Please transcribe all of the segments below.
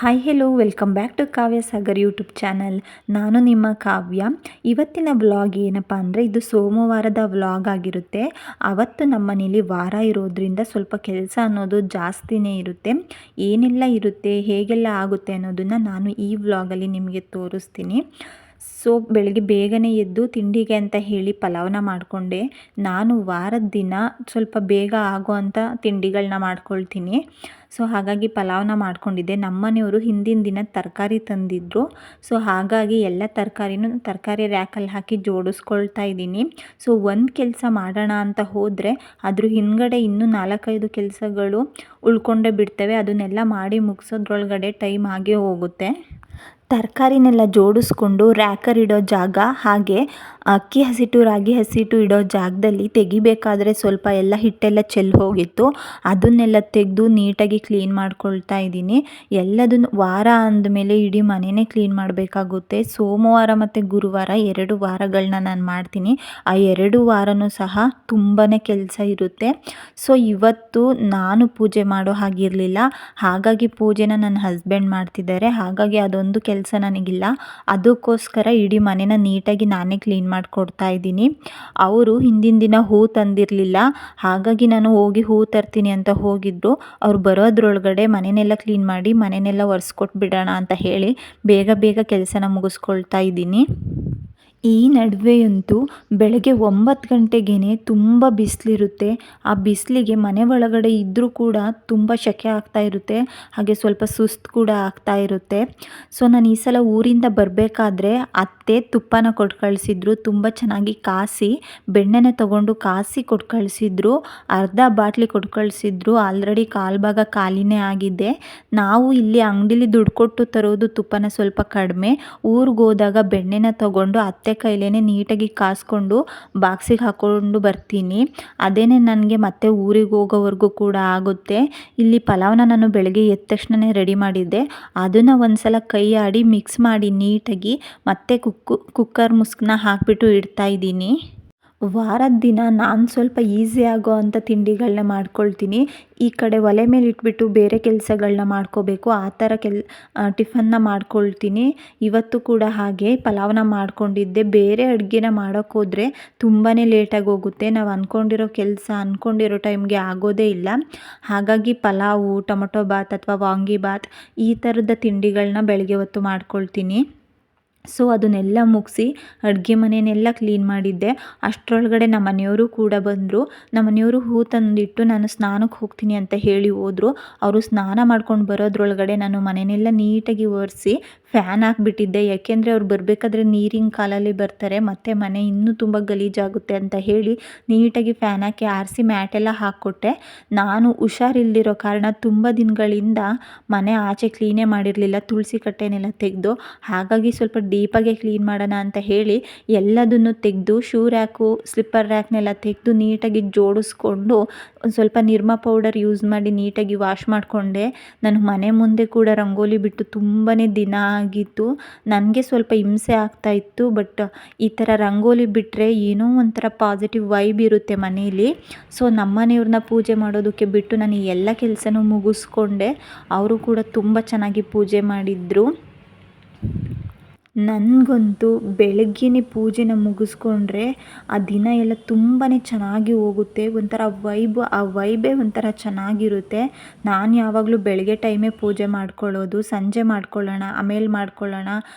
Hi hello welcome back to Kavya Sagar YouTube channel. ನಾನು ನಿಮ್ಮ ಕಾವ್ಯ. ಇವತ್ತಿನ ವ್ಲಾಗ್ ಏನಪ್ಪ ಅಂದರೆ ಇದು ಸೋಮವಾರದ ವ್ಲಾಗ್ ಆಗಿರುತ್ತೆ. ಅವತ್ತು ನಮ್ಮ ಮನೇಲಿ ವಾರ ಇರೋದ್ರಿಂದ ಸ್ವಲ್ಪ ಕೆಲಸ ಅನ್ನೋದು ಜಾಸ್ತಿನೇ ಇರುತ್ತೆ. ಏನೆಲ್ಲ ಇರುತ್ತೆ, ಹೇಗೆಲ್ಲ ಆಗುತ್ತೆ ಅನ್ನೋದನ್ನು ನಾನು ಈ ವ್ಲಾಗಲ್ಲಿ ನಿಮಗೆ ತೋರಿಸ್ತೀನಿ. ಸೊ ಬೆಳಗ್ಗೆ ಬೇಗನೆ ಎದ್ದು ತಿಂಡಿಗೆ ಅಂತ ಹೇಳಿ ಪಲಾವ್ನ ಮಾಡಿಕೊಂಡೆ. ನಾನು ವಾರದ ದಿನ ಸ್ವಲ್ಪ ಬೇಗ ಆಗೋ ಅಂಥ ತಿಂಡಿಗಳನ್ನ ಮಾಡ್ಕೊಳ್ತೀನಿ. ಸೊ ಹಾಗಾಗಿ ಪಲಾವ್ನ ಮಾಡ್ಕೊಂಡಿದ್ದೆ. ನಮ್ಮನೆಯವರು ಹಿಂದಿನ ದಿನ ತರಕಾರಿ ತಂದಿದ್ದರು. ಸೊ ಹಾಗಾಗಿ ಎಲ್ಲ ತರಕಾರಿ ರ್ಯಾಕಲ್ಲಿ ಹಾಕಿ ಜೋಡಿಸ್ಕೊಳ್ತಾ ಇದ್ದೀನಿ. ಸೊ ಒಂದು ಕೆಲಸ ಮಾಡೋಣ ಅಂತ ಹೋದರೆ ಅದ್ರ ಹಿಂದ್ಗಡೆ ಇನ್ನೂ 4-5 ಕೆಲಸಗಳು ಉಳ್ಕೊಂಡೇ ಬಿಡ್ತವೆ. ಅದನ್ನೆಲ್ಲ ಮಾಡಿ ಮುಗಿಸೋದ್ರೊಳಗಡೆ ಟೈಮ್ ಆಗೇ ಹೋಗುತ್ತೆ. ತರಕಾರಿನೆಲ್ಲ ಜೋಡಿಸ್ಕೊಂಡು ರ್ಯಾಕರ್ ಇಡೋ ಜಾಗ, ಹಾಗೆ ಅಕ್ಕಿ ಹಸಿಟ್ಟು ರಾಗಿ ಹಸಿಟ್ಟು ಇಡೋ ಜಾಗದಲ್ಲಿ ತೆಗಿಬೇಕಾದ್ರೆ ಸ್ವಲ್ಪ ಎಲ್ಲ ಹಿಟ್ಟೆಲ್ಲ ಚೆಲ್ಲಿ ಹೋಗಿತ್ತು. ಅದನ್ನೆಲ್ಲ ತೆಗೆದು ನೀಟಾಗಿ ಕ್ಲೀನ್ ಮಾಡ್ಕೊಳ್ತಾ ಇದ್ದೀನಿ. ಎಲ್ಲದನ್ನು ವಾರ ಅಂದಮೇಲೆ ಇಡೀ ಮನೆಯೇ ಕ್ಲೀನ್ ಮಾಡಬೇಕಾಗುತ್ತೆ. ಸೋಮವಾರ ಮತ್ತು ಗುರುವಾರ 2 ವಾರಗಳನ್ನ ನಾನು ಮಾಡ್ತೀನಿ. ಆ 2 ವಾರನೂ ಸಹ ತುಂಬಾ ಕೆಲಸ ಇರುತ್ತೆ. ಸೊ ಇವತ್ತು ನಾನು ಪೂಜೆ ಮಾಡೋ ಹಾಗಿರಲಿಲ್ಲ. ಹಾಗಾಗಿ ಪೂಜೆನ ನನ್ನ ಹಸ್ಬೆಂಡ್ ಮಾಡ್ತಿದ್ದಾರೆ. ಹಾಗಾಗಿ ಅದೊಂದು ಕೆಲಸ ನನಗಿಲ್ಲ. ಅದಕ್ಕೋಸ್ಕರ ಇಡೀ ಮನೆನ ನೀಟಾಗಿ ನಾನೇ ಕ್ಲೀನ್ ಮಾಡಿಕೊಡ್ತಾ ಇದ್ದೀನಿ. ಅವರು ಹಿಂದಿನ ದಿನ ಹೂ ತಂದಿರಲಿಲ್ಲ. ಹಾಗಾಗಿ ನಾನು ಹೋಗಿ ಹೂ ತರ್ತೀನಿ ಅಂತ ಹೋಗಿದ್ರು. ಅವ್ರು ಬರೋದ್ರೊಳಗಡೆ ಮನೆಯೆಲ್ಲ ಕ್ಲೀನ್ ಮಾಡಿ ಮನೆಯೆಲ್ಲ ಒರೆಸ್ಕೊಟ್ಬಿಡೋಣ ಅಂತ ಹೇಳಿ ಬೇಗ ಬೇಗ ಕೆಲಸನ ಮುಗಿಸ್ಕೊಳ್ತಾ ಇದ್ದೀನಿ. ಈ ನಡುವೆಯಂತೂ ಬೆಳಗ್ಗೆ 9 ಗಂಟೆಗೇ ತುಂಬ ಬಿಸಿಲಿರುತ್ತೆ. ಆ ಬಿಸಿಲಿಗೆ ಮನೆ ಒಳಗಡೆ ಇದ್ದರೂ ಕೂಡ ತುಂಬ ಸೆಕೆ ಆಗ್ತಾ ಇರುತ್ತೆ. ಹಾಗೆ ಸ್ವಲ್ಪ ಸುಸ್ತು ಕೂಡ ಆಗ್ತಾ ಇರುತ್ತೆ. ಸೊ ನಾನು ಈ ಸಲ ಊರಿಂದ ಬರಬೇಕಾದ್ರೆ ಅತ್ತೆ ತುಪ್ಪನ ಕೊಟ್ಟು ಕಳಿಸಿದ್ರು. ತುಂಬ ಚೆನ್ನಾಗಿ ಕಾಸಿ ಬೆಣ್ಣೆನ ತೊಗೊಂಡು ಕಾಸಿ ಕೊಟ್ಟು ಕಳಿಸಿದ್ರು. ಅರ್ಧ ಬಾಟ್ಲಿ ಕೊಟ್ಟು ಕಳಿಸಿದ್ರು. ಆಲ್ರೆಡಿ ಕಾಲು ಭಾಗ ಖಾಲಿನೇ ಆಗಿದೆ. ನಾವು ಇಲ್ಲಿ ಅಂಗಡಿಲಿ ದುಡ್ಡು ಕೊಟ್ಟು ತರೋದು ತುಪ್ಪನ ಸ್ವಲ್ಪ ಕಡಿಮೆ. ಊರಿಗೆ ಹೋದಾಗ ಬೆಣ್ಣೆನ ತೊಗೊಂಡು ಅತ್ತೆ ಕೈಲೇನೆ ನೀಟಾಗಿ ಕಾಸ್ಕೊಂಡು ಬಾಕ್ಸಿಗೆ ಹಾಕ್ಕೊಂಡು ಬರ್ತೀನಿ. ಅದೇನೇ ನನಗೆ ಮತ್ತೆ ಊರಿಗೆ ಹೋಗೋವರೆಗೂ ಕೂಡ ಆಗುತ್ತೆ. ಇಲ್ಲಿ ಪಲಾವ್ನ ನಾನು ಬೆಳಗ್ಗೆ ಎದ್ದ ತಕ್ಷಣವೇ ರೆಡಿ ಮಾಡಿದ್ದೆ. ಅದನ್ನು ಒಂದ್ಸಲ ಕೈ ಆಡಿ ಮಿಕ್ಸ್ ಮಾಡಿ ನೀಟಾಗಿ ಮತ್ತೆ ಕುಕ್ಕರ್ ಮುಸ್ಕನ್ನ ಹಾಕಿಬಿಟ್ಟು ಇಡ್ತಾ ಇದ್ದೀನಿ. ವಾರದ ದಿನ ನಾನು ಸ್ವಲ್ಪ ಈಸಿ ಆಗೋ ಅಂಥ ತಿಂಡಿಗಳನ್ನ ಮಾಡ್ಕೊಳ್ತೀನಿ. ಈ ಕಡೆ ಒಲೆ ಮೇಲೆ ಇಟ್ಬಿಟ್ಟು ಬೇರೆ ಕೆಲಸಗಳನ್ನ ಮಾಡ್ಕೋಬೇಕು, ಆ ಥರ ಟಿಫನ್ನ ಮಾಡ್ಕೊಳ್ತೀನಿ. ಇವತ್ತು ಕೂಡ ಹಾಗೆ ಪಲಾವ್ನ ಮಾಡ್ಕೊಂಡಿದ್ದೆ. ಬೇರೆ ಅಡುಗೆನ ಮಾಡೋಕ್ಕೋದ್ರೆ ತುಂಬಾ ಲೇಟಾಗಿ ಹೋಗುತ್ತೆ. ನಾವು ಅಂದ್ಕೊಂಡಿರೋ ಟೈಮ್ಗೆ ಆಗೋದೇ ಇಲ್ಲ. ಹಾಗಾಗಿ ಪಲಾವು, ಟೊಮೊಟೊ ಬಾತ್ ಅಥವಾ ವಾಂಗಿಬಾತ್ ಈ ಥರದ ತಿಂಡಿಗಳನ್ನ ಬೆಳಗ್ಗೆ ಹೊತ್ತು ಮಾಡ್ಕೊಳ್ತೀನಿ. ಸೊ ಅದನ್ನೆಲ್ಲ ಮುಗಿಸಿ ಅಡುಗೆ ಮನೆಯನ್ನೆಲ್ಲ ಕ್ಲೀನ್ ಮಾಡಿದ್ದೆ. ಅಷ್ಟರೊಳಗಡೆ ನಮ್ಮ ಮನೆಯವರು ಕೂಡ ಬಂದರು. ನಮ್ಮ ಮನೆಯವರು ಹೂ ತಂದಿಟ್ಟು ನಾನು ಸ್ನಾನಕ್ಕೆ ಹೋಗ್ತೀನಿ ಅಂತ ಹೇಳಿ ಹೋದರು. ಅವರು ಸ್ನಾನ ಮಾಡ್ಕೊಂಡು ಬರೋದ್ರೊಳಗಡೆ ನಾನು ಮನೆಯನ್ನೆಲ್ಲ ನೀಟಾಗಿ ಒರೆಸಿ ಫ್ಯಾನ್ ಹಾಕಿಬಿಟ್ಟಿದ್ದೆ. ಯಾಕೆಂದರೆ ಅವ್ರು ಬರಬೇಕಾದ್ರೆ ನೀರಿನ ಕಾಲಲ್ಲಿ ಬರ್ತಾರೆ, ಮತ್ತು ಮನೆ ಇನ್ನೂ ತುಂಬ ಗಲೀಜಾಗುತ್ತೆ ಅಂತ ಹೇಳಿ ನೀಟಾಗಿ ಫ್ಯಾನ್ ಹಾಕಿ ಆರಿಸಿ ಮ್ಯಾಟೆಲ್ಲ ಹಾಕ್ಕೊಟ್ಟೆ. ನಾನು ಹುಷಾರಿಲ್ದಿರೋ ಕಾರಣ ತುಂಬ ದಿನಗಳಿಂದ ಮನೆ ಆಚೆ ಕ್ಲೀನೇ ಮಾಡಿರಲಿಲ್ಲ. ತುಳಸಿ ಕಟ್ಟೆನೆಲ್ಲ ತೆಗೆದು, ಹಾಗಾಗಿ ಸ್ವಲ್ಪ ಡೀಪಾಗೆ ಕ್ಲೀನ್ ಮಾಡೋಣ ಅಂತ ಹೇಳಿ ಎಲ್ಲದನ್ನು ತೆಗೆದು ಶೂ ರ್ಯಾಕು, ಸ್ಲಿಪ್ಪರ್ ರ್ಯಾಕ್ನೆಲ್ಲ ತೆಗೆದು ನೀಟಾಗಿ ಜೋಡಿಸ್ಕೊಂಡು ಒಂದು ಸ್ವಲ್ಪ ನಿರ್ಮಾ ಪೌಡರ್ ಯೂಸ್ ಮಾಡಿ ನೀಟಾಗಿ ವಾಶ್ ಮಾಡಿಕೊಂಡೆ. ನಾನು ಮನೆ ಮುಂದೆ ಕೂಡ ರಂಗೋಲಿ ಬಿಟ್ಟು ತುಂಬಾ ದಿನ ಆಗಿತ್ತು. ನನಗೆ ಸ್ವಲ್ಪ ಹಿಂಸೆ ಆಗ್ತಾಯಿತ್ತು. ಬಟ್ ಈ ಥರ ರಂಗೋಲಿ ಬಿಟ್ಟರೆ ಏನೋ ಒಂಥರ ಪಾಸಿಟಿವ್ ವೈಬ್ ಇರುತ್ತೆ ಮನೇಲಿ. ಸೊ ನಮ್ಮ ಮನೆಯವ್ರನ್ನ ಪೂಜೆ ಮಾಡೋದಕ್ಕೆ ಬಿಟ್ಟು ನಾನು ಎಲ್ಲ ಕೆಲಸನೂ ಮುಗಿಸ್ಕೊಂಡೆ. ಅವರು ಕೂಡ ತುಂಬ ಚೆನ್ನಾಗಿ ಪೂಜೆ ಮಾಡಿದರು. ನನಗಂತೂ ಬೆಳಗ್ಗೆನೇ ಪೂಜೆನ ಮುಗಿಸ್ಕೊಂಡ್ರೆ ಆ ದಿನ ಎಲ್ಲ ತುಂಬಾ ಚೆನ್ನಾಗಿ ಹೋಗುತ್ತೆ. ಒಂಥರ ಆ ವೈಬೇ ಒಂಥರ ಚೆನ್ನಾಗಿರುತ್ತೆ. ನಾನು ಯಾವಾಗಲೂ ಬೆಳಗ್ಗೆ ಟೈಮೇ ಪೂಜೆ ಮಾಡ್ಕೊಳ್ಳೋದು. ಸಂಜೆ ಮಾಡ್ಕೊಳ್ಳೋಣ, ಆಮೇಲೆ ಮಾಡ್ಕೊಳ್ಳೋಣ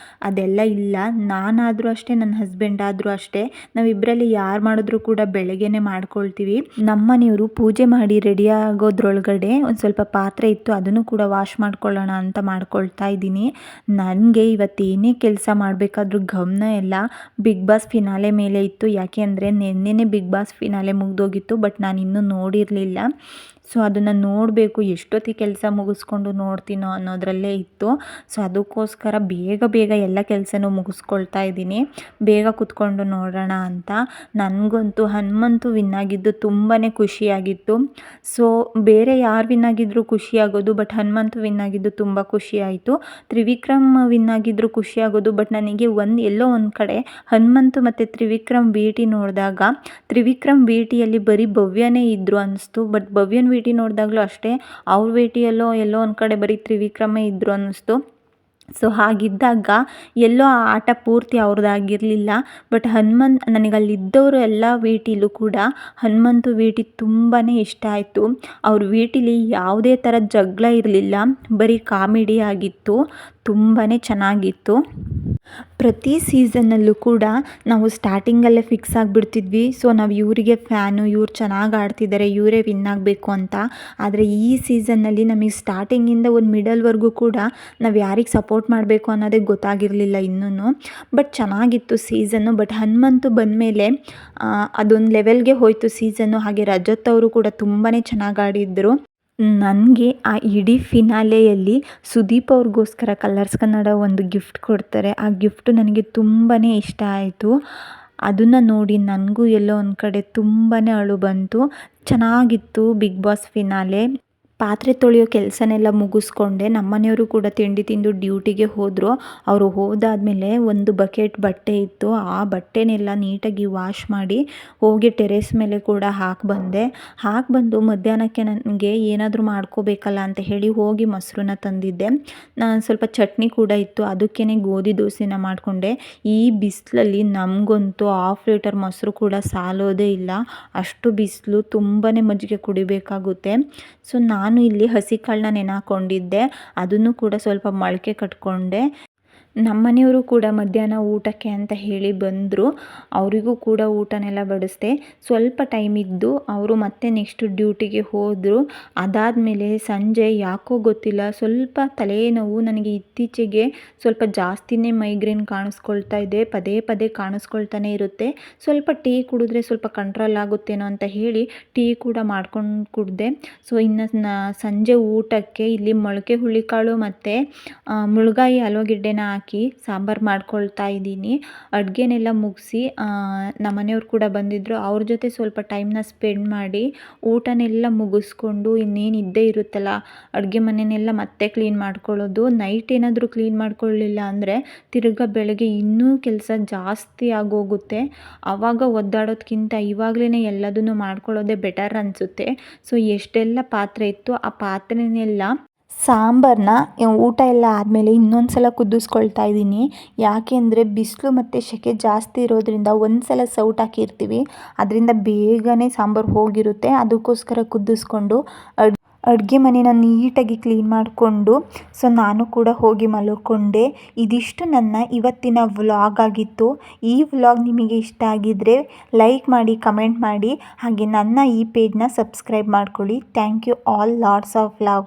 ಅದೆಲ್ಲ ಇಲ್ಲ. ನಾನಾದರೂ ಅಷ್ಟೇ, ನನ್ನ ಹಸ್ಬೆಂಡ್ ಆದರೂ ಅಷ್ಟೇ, ನಾವಿಬ್ಬರಲ್ಲಿ ಯಾರು ಮಾಡಿದ್ರೂ ಕೂಡ ಬೆಳಗ್ಗೆನೇ ಮಾಡ್ಕೊಳ್ತೀವಿ. ನಮ್ಮ ಮನೆಯವರು ಪೂಜೆ ಮಾಡಿ ರೆಡಿ ಆಗೋದ್ರೊಳಗಡೆ ಒಂದು ಸ್ವಲ್ಪ ಪಾತ್ರೆ ಇತ್ತು, ಅದನ್ನು ಕೂಡ ವಾಶ್ ಮಾಡ್ಕೊಳ್ಳೋಣ ಅಂತ ಮಾಡ್ಕೊಳ್ತಾ ಇದ್ದೀನಿ. ನನಗೆ ಇವತ್ತೇನೇ ಕೆಲಸ ಮಾಡಬೇಕಾದ್ರೂ ಗಮನ ಎಲ್ಲ ಬಿಗ್ ಬಾಸ್ ಫಿನಾಲೆ ಮೇಲೆ ಇತ್ತು. ಯಾಕೆ ಅಂದರೆ ನಿನ್ನೆನೇ ಬಿಗ್ ಬಾಸ್ ಫಿನಾಲೆ ಮುಗಿದೋಗಿತ್ತು. ಬಟ್ ನಾನು ಇನ್ನೂ ನೋಡಿರಲಿಲ್ಲ. ಸೊ ಅದನ್ನು ನೋಡಬೇಕು, ಎಷ್ಟೊತ್ತಿಗೆ ಕೆಲಸ ಮುಗಿಸ್ಕೊಂಡು ನೋಡ್ತೀನೋ ಅನ್ನೋದರಲ್ಲೇ ಇತ್ತು. ಸೊ ಅದಕ್ಕೋಸ್ಕರ ಬೇಗ ಎಲ್ಲ ಕೆಲಸನೂ ಮುಗಿಸ್ಕೊಳ್ತಾ ಇದ್ದೀನಿ, ಬೇಗ ಕೂತ್ಕೊಂಡು ನೋಡೋಣ ಅಂತ. ನನಗಂತೂ ಹನುಮಂತು ವಿನ್ ಆಗಿದ್ದು ತುಂಬಾ ಖುಷಿಯಾಗಿತ್ತು. ಸೊ ಬೇರೆ ಯಾರು ವಿನ್ ಆಗಿದ್ರು ಖುಷಿಯಾಗೋದು, ಬಟ್ ಹನುಮಂತು ವಿನ್ ಆಗಿದ್ದು ತುಂಬ ಖುಷಿಯಾಯಿತು. ತ್ರಿವಿಕ್ರಮ್ ವಿನ್ ಆಗಿದ್ರು ಖುಷಿಯಾಗೋದು. ಬಟ್ ನನಗೆ ಎಲ್ಲೋ ಒಂದು ಕಡೆ ಹನುಮಂತು ಮತ್ತು ತ್ರಿವಿಕ್ರಮ್ ಭೇಟಿ ನೋಡಿದಾಗ ತ್ರಿವಿಕ್ರಮ್ ಭೇಟಿಯಲ್ಲಿ ಬರೀ ಭವ್ಯನೇ ಇದ್ದರು ಅನ್ನಿಸ್ತು. ಬಟ್ ಭವ್ಯನ ವಿ ಟಿ ನೋಡಿದಾಗಲೂ ಅಷ್ಟೇ ಅವ್ರ ವಿ ಟಿಯಲ್ಲೋ ಎಲ್ಲೋ ಒಂದು ಕಡೆ ಬರೀ ತ್ರಿವಿಕ್ರಮೇ ಇದ್ದರು ಅನ್ನಿಸ್ತು. ಸೊ ಹಾಗಿದ್ದಾಗ ಎಲ್ಲೋ ಆ ಆಟ ಪೂರ್ತಿ ಅವ್ರದ್ದಾಗಿರಲಿಲ್ಲ. ಬಟ್ ನನಗಲ್ಲಿದ್ದವರು ಎಲ್ಲ ವಿ ಟಿಲೂ ಕೂಡ ಹನುಮಂತು ವಿ ಟಿ ತುಂಬಾ ಇಷ್ಟ ಆಯಿತು. ಅವ್ರ ವಿ ಟಿಲಿ ಯಾವುದೇ ಥರ ಜಗಳ ಇರಲಿಲ್ಲ, ಬರೀ ಕಾಮಿಡಿ ಆಗಿತ್ತು, ತುಂಬಾ ಚೆನ್ನಾಗಿತ್ತು. ಪ್ರತಿ ಸೀಸನ್ನಲ್ಲೂ ಕೂಡ ನಾವು ಸ್ಟಾರ್ಟಿಂಗಲ್ಲೇ ಫಿಕ್ಸ್ ಆಗಿಬಿಡ್ತಿದ್ವಿ. ಸೊ ನಾವು ಇವರಿಗೆ ಫ್ಯಾನು, ಇವ್ರು ಚೆನ್ನಾಗಿ ಆಡ್ತಿದ್ದಾರೆ, ಇವರೇ ವಿನ್ ಆಗಬೇಕು ಅಂತ. ಆದರೆ ಈ ಸೀಸನ್ನಲ್ಲಿ ನಮಗೆ ಸ್ಟಾರ್ಟಿಂಗಿಂದ ಒಂದು ಮಿಡಲ್ವರೆಗೂ ಕೂಡ ನಾವು ಯಾರಿಗೆ ಸಪೋರ್ಟ್ ಮಾಡಬೇಕು ಅನ್ನೋದೇ ಗೊತ್ತಾಗಿರಲಿಲ್ಲ ಇನ್ನೂ. ಬಟ್ ಚೆನ್ನಾಗಿತ್ತು ಸೀಸನ್ನು. ಬಟ್ ಹನುಮಂತು ಬಂದಮೇಲೆ ಅದೊಂದು ಲೆವೆಲ್ಗೆ ಹೋಯಿತು ಸೀಸನ್ನು. ಹಾಗೆ ರಜತ್ ಅವರು ಕೂಡ ತುಂಬಾ ಚೆನ್ನಾಗಿ ಆಡಿದ್ರು. ನನಗೆ ಆ ಇಡೀ ಫಿನಾಲೆಯಲ್ಲಿ ಸುದೀಪ್ ಅವ್ರಿಗೋಸ್ಕರ ಕಲರ್ಸ್ ಕನ್ನಡ ಒಂದು ಗಿಫ್ಟ್ ಕೊಡ್ತಾರೆ. ಆ ಗಿಫ್ಟು ನನಗೆ ತುಂಬಾ ಇಷ್ಟ ಆಯಿತು. ಅದನ್ನು ನೋಡಿ ನನಗೂ ಎಲ್ಲೋ ಒಂದು ಕಡೆ ತುಂಬಾ ಅಳು ಬಂತು. ಚೆನ್ನಾಗಿತ್ತು ಬಿಗ್ ಬಾಸ್ ಫಿನಾಲೆ. ಪಾತ್ರೆ ತೊಳೆಯೋ ಕೆಲಸನೆಲ್ಲ ಮುಗಿಸ್ಕೊಂಡೆ. ನಮ್ಮನೆಯವರು ಕೂಡ ತಿಂಡಿ ತಿಂದು ಡ್ಯೂಟಿಗೆ ಹೋದರು. ಅವರು ಹೋದಾದಮೇಲೆ ಒಂದು ಬಕೆಟ್ ಬಟ್ಟೆ ಇತ್ತು, ಆ ಬಟ್ಟೆನೆಲ್ಲ ನೀಟಾಗಿ ವಾಶ್ ಮಾಡಿ ಹೋಗಿ ಟೆರೇಸ್ ಮೇಲೆ ಕೂಡ ಹಾಕಿಬಂದು ಮಧ್ಯಾಹ್ನಕ್ಕೆ ನನಗೆ ಏನಾದರೂ ಮಾಡ್ಕೋಬೇಕಲ್ಲ ಅಂತ ಹೇಳಿ ಹೋಗಿ ಮೊಸರನ್ನ ತಂದಿದ್ದೆ. ನಾನು ಸ್ವಲ್ಪ ಚಟ್ನಿ ಕೂಡ ಇತ್ತು, ಅದಕ್ಕೇ ಗೋಧಿ ದೋಸೆನ ಮಾಡಿಕೊಂಡೆ. ಈ ಬಿಸಿಲಲ್ಲಿ ನಮಗಂತೂ 1/2 ಲೀಟರ್ ಮೊಸರು ಕೂಡ ಸಾಲೋದೇ ಇಲ್ಲ, ಅಷ್ಟು ಬಿಸಿಲು. ತುಂಬಾ ಮಜ್ಜಿಗೆ ಕುಡಿಬೇಕಾಗುತ್ತೆ. ಸೊ ನಾನು ಇಲ್ಲಿ ಹಸಿ ಕಾಳನ್ನ ನೆನೆ ಹಾಕ್ಕೊಂಡಿದ್ದೆ, ಅದನ್ನು ಕೂಡ ಸ್ವಲ್ಪ ಮೊಳಕೆ ಕಟ್ಕೊಂಡೆ. ನಮ್ಮನೆಯವರು ಕೂಡ ಮಧ್ಯಾಹ್ನ ಊಟಕ್ಕೆ ಅಂತ ಹೇಳಿ ಬಂದರು. ಅವರಿಗೂ ಕೂಡ ಊಟನೆಲ್ಲ ಬಡಿಸ್ದೆ. ಸ್ವಲ್ಪ ಟೈಮ್ ಇದ್ದು ಅವರು ಮತ್ತೆ ನೆಕ್ಸ್ಟ್ ಡ್ಯೂಟಿಗೆ ಹೋದರು. ಅದಾದಮೇಲೆ ಸಂಜೆ ಯಾಕೋ ಗೊತ್ತಿಲ್ಲ ಸ್ವಲ್ಪ ತಲೆನೋವು. ನನಗೆ ಇತ್ತೀಚೆಗೆ ಸ್ವಲ್ಪ ಜಾಸ್ತಿನೇ ಮೈಗ್ರೇನ್ ಕಾಣಿಸ್ಕೊಳ್ತಾ ಇದೆ, ಪದೇ ಪದೇ ಕಾಣಿಸ್ಕೊಳ್ತಾನೆ ಇರುತ್ತೆ. ಸ್ವಲ್ಪ ಟೀ ಕುಡಿದ್ರೆ ಸ್ವಲ್ಪ ಕಂಟ್ರೋಲ್ ಆಗುತ್ತೇನೋ ಅಂತ ಹೇಳಿ ಟೀ ಕೂಡ ಮಾಡ್ಕೊಂಡು ಕುಡಿದೆ. ಸೊ ಇನ್ನು ಸಂಜೆ ಊಟಕ್ಕೆ ಇಲ್ಲಿ ಮೊಳಕೆ ಹುಳಿಕಾಳು ಮತ್ತು ಮುಳ್ಗಾಯಿ ಆಲೂಗೆಡ್ಡೆನ ಹಾಕಿ ಸಾಂಬಾರು ಮಾಡ್ಕೊಳ್ತಾ ಇದ್ದೀನಿ. ಅಡುಗೆನೆಲ್ಲ ಮುಗಿಸಿ ನಮ್ಮನೆಯವ್ರು ಕೂಡ ಬಂದಿದ್ದರು. ಅವ್ರ ಜೊತೆ ಸ್ವಲ್ಪ ಟೈಮ್ನ ಸ್ಪೆಂಡ್ ಮಾಡಿ ಊಟನೆಲ್ಲ ಮುಗಿಸ್ಕೊಂಡು ಇನ್ನೇನು ಇದ್ದೇ ಇರುತ್ತಲ್ಲ ಅಡುಗೆ ಮನೆಯೆಲ್ಲ ಮತ್ತೆ ಕ್ಲೀನ್ ಮಾಡ್ಕೊಳ್ಳೋದು. ನೈಟ್ ಏನಾದರೂ ಕ್ಲೀನ್ ಮಾಡ್ಕೊಳ್ಳಿಲ್ಲ ಅಂದರೆ ತಿರ್ಗಾ ಬೆಳಗ್ಗೆ ಇನ್ನೂ ಕೆಲಸ ಜಾಸ್ತಿ ಆಗೋಗುತ್ತೆ. ಆವಾಗ ಒದ್ದಾಡೋದಕ್ಕಿಂತ ಇವಾಗಲೇ ಎಲ್ಲದನ್ನು ಮಾಡ್ಕೊಳ್ಳೋದೇ ಬೆಟರ್ ಅನಿಸುತ್ತೆ. ಸೊ ಎಷ್ಟೆಲ್ಲ ಪಾತ್ರೆ ಇತ್ತು ಆ ಪಾತ್ರೆನೆಲ್ಲ ಸಾಂಬಾರನ್ನ ಊಟ ಎಲ್ಲ ಆದಮೇಲೆ ಇನ್ನೊಂದು ಸಲ ಕುದಿಸ್ಕೊಳ್ತಾ ಇದ್ದೀನಿ. ಯಾಕೆಂದರೆ ಬಿಸಿಲು ಮತ್ತು ಸೆಕೆ ಜಾಸ್ತಿ ಇರೋದ್ರಿಂದ ಒಂದು ಸಲ ಸೌಟ್ ಹಾಕಿರ್ತೀವಿ, ಅದರಿಂದ ಬೇಗನೆ ಸಾಂಬಾರು ಹೋಗಿರುತ್ತೆ. ಅದಕ್ಕೋಸ್ಕರ ಕುದಿಸ್ಕೊಂಡು ಅಡುಗೆ ಮನೇನ ನೀಟಾಗಿ ಕ್ಲೀನ್ ಮಾಡಿಕೊಂಡು ಸೊ ನಾನು ಕೂಡ ಹೋಗಿ ಮಲ್ಕೊಂಡೆ. ಇದಿಷ್ಟು ನನ್ನ ಇವತ್ತಿನ ವ್ಲಾಗ್ ಆಗಿತ್ತು. ಈ ವ್ಲಾಗ್ ನಿಮಗೆ ಇಷ್ಟ ಆಗಿದ್ದರೆ ಲೈಕ್ ಮಾಡಿ, ಕಮೆಂಟ್ ಮಾಡಿ, ಹಾಗೆ ನನ್ನ ಈ ಪೇಜ್ನ ಸಬ್ಸ್ಕ್ರೈಬ್ ಮಾಡ್ಕೊಳ್ಳಿ. Thank you all, lots of love.